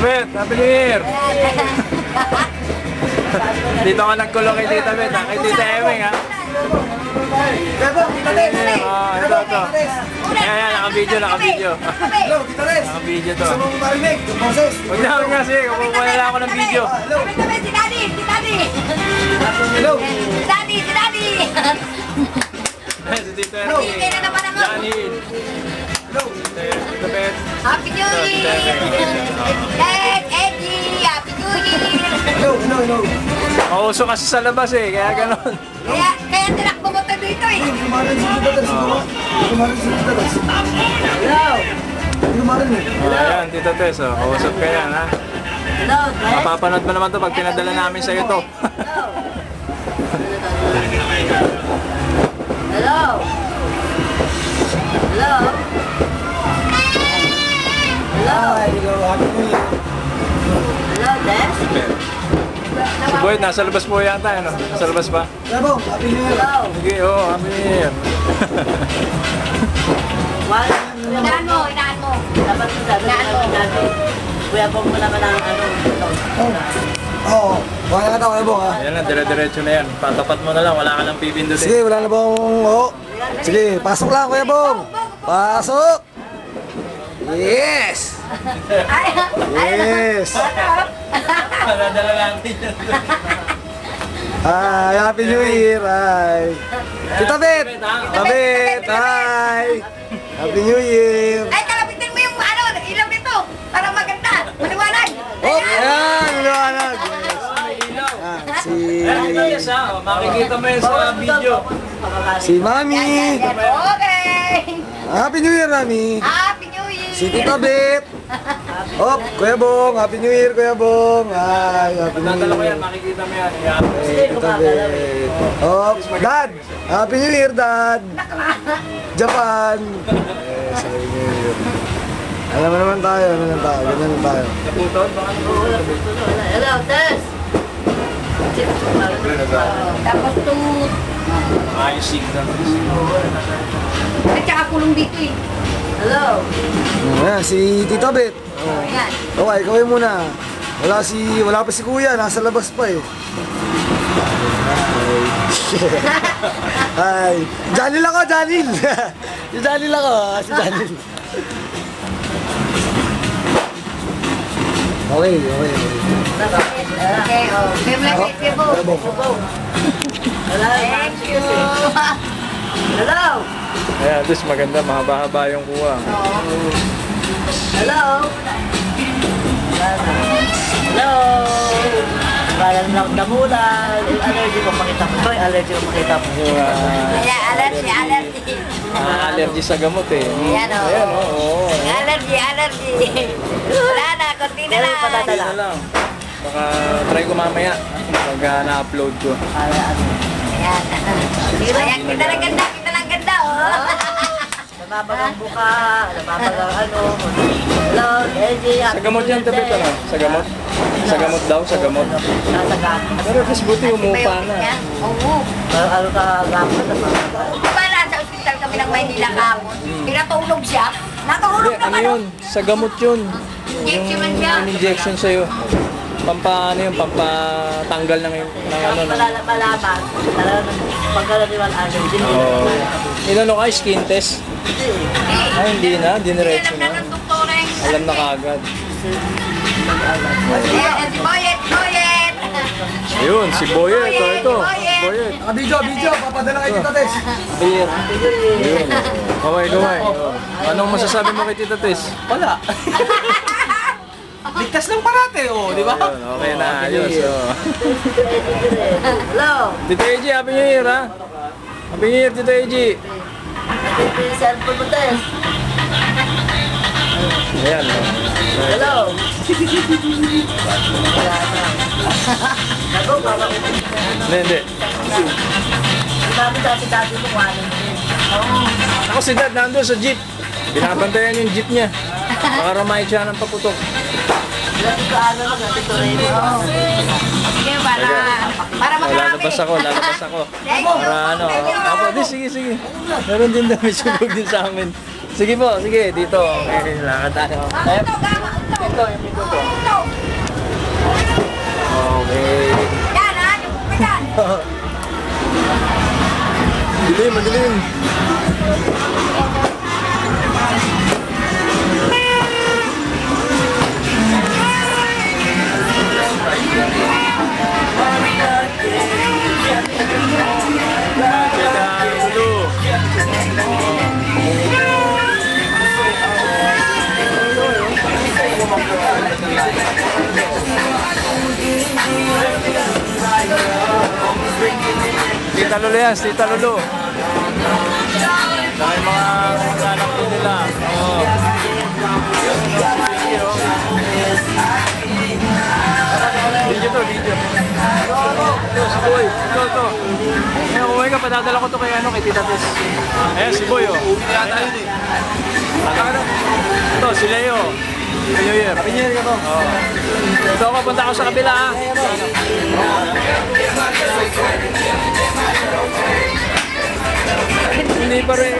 Bet, Happy New Year! Dito ka nagkulong kay Tita Bet, ha? Kay Tita Emeng, ha? Ito. Ayan, naka-video. Hello, Tita Res. Naka-video to. Gusto mong marinig yung boses? Huwag na kasi, kukuha na lang ako ng video. Hello. Si Daddy! Hello. Si Daddy! Si Tita Hello. Emeng. Kaya na naman ako. Johnny. Hello. Tita Bet. Happy New Year! Dad, Eddie! Happy New Year! Hello. Mauso kasi sa labas eh, kaya ganon. Kaya tinakbo mo to dito eh. Kumarin si Tita Res. Kumarin si Tita Res. Hello! Kumarin eh. Ayan, Tita Tess, kausap ka yan, ha? Hello, Dad. Mapapanood mo naman to pag pinadala namin sa'yo to. Hello! Hello! Hello! Hi, hello. Happy New Year. Hello, Dad. Si Boyd, nasa labas po yata, ano? Nasa labas pa? Hello, Happy New Year. Hello! Sige, Happy New Year. Inaan mo. Dapat mo sabi natin. Kuya Bong mo naman ang ano. Oo. Wala ka daw, Kuya Bong, ha? Ayan na, dire-diretso na yan. Patapat mo na lang, wala ka nang pipindutin. Sige, wala na bang oo. Sige, pasok lang, Kuya Bong. Pasok. Yes. Yes. Paradala natin yan. Hi, Happy New Year. Hi. Tita Bet. Tita Bet. Hi. Happy New Year. Ay, kalapitin mo yung ano, ilaw nito. Para maganda. Maliwanag. Oh, ayan. Liwanag. Yes. Makikita mo yan sa video. Si Mami. Okay. Happy New Year, Mami. Happy New Year. Si Tita Bet. Oh, Kuya Bong. Happy New Year, Kuya Bong. Hi, Happy New Tatalo ko yan, Year. makikita mo yan. Yan. Hey, Tita Bet. Oh, Dad. Happy New Year, Dad. Japan. Yes, Happy New Year. Alam mo naman tayo, ganyan tayo. Naputol? Baka Hello, Tess. Tapos to. ayos signal. At saka kulong dito eh. Hello. Ayan, si Tita Bet. Oh. Ayan. Okay, ikaw yun muna. Wala pa si Kuya, nasa labas pa eh. Hi. Janil ako, Janil. Si Janil ako, si Janil. Okay. Okay, oh. Thank you. Hello. Ayan, this maganda, mahaba-haba yung kuha. Hello. Hello. Parang lang damulan. Allergy ko makita mo. Ito allergy ko makita mo. Allergy. Allergy sa gamot eh. Ayan o. Ayan o. Allergy. Wala na, konti na lang. Hindi na lang. Baka try ko mamaya pag na-upload ko. Ayan. Ayan, kita lang ganda, oh. Nababagang buka, nababagang ano. Hello, LG. Sa gamot yan, tapit ano? Sa gamot? Sa gamot daw, sa gamot. Pero at least buti umupa na. Oo. Ano ka gamot? Diba nasa ospital kami ng Maynila kahapon? Pinatulog siya. Natulog Hindi, ano naman. yun? Sa gamot yun. Injection man siya. Yung injection sa'yo. Pampatanggal ng ano. Malaman. Pagkalaniwan allergy. Oo. Inano ka, skin test? Ay, hindi na, diniretso na. Alam na kagad. Si Boyet. Ayun, si Boyet. Ito. Boyet. Video, papadala kay Tita Tess. Beer. Ayun. Kamay. Anong masasabi mo kay Tita Tess? Wala. Ligtas lang parate, di ba? Ayun, okay na. Ayos. Hello. Tita AG, Happy New Year, ha? Happy New Year, Tita AG. Cellphone mo tayo. Ayan. Hello. Hindi. Sabi dati mo kung ano yun. Ako si Dad, nandun sa jeep. Binabantayan yung jeep niya. Para rumahit siya ng paputok. Dati ko ano lang, dati ko rin. Sige, para makarami. Lalabas ako. Para ano. Apo, sige. Meron din dami subog din sa amin. Sige po, dito. Okay, lakad tayo. Gamot to. ito, yung minuto. Okay. Dilim, madilim. Tita Lulu yan, Tita Lulu. Dahil mga anak din nila. Oo. Video to, video. Ito, si Boy. Ito. Ngayon, kumain ka, padadala ko to kay Tita Tess. Ayan, si Boy, oh. Ito, si Leo. New Year. Happy New Year ka to. Oo. Ito ako, punta ako sa kabila, ha. Hindi pa rin.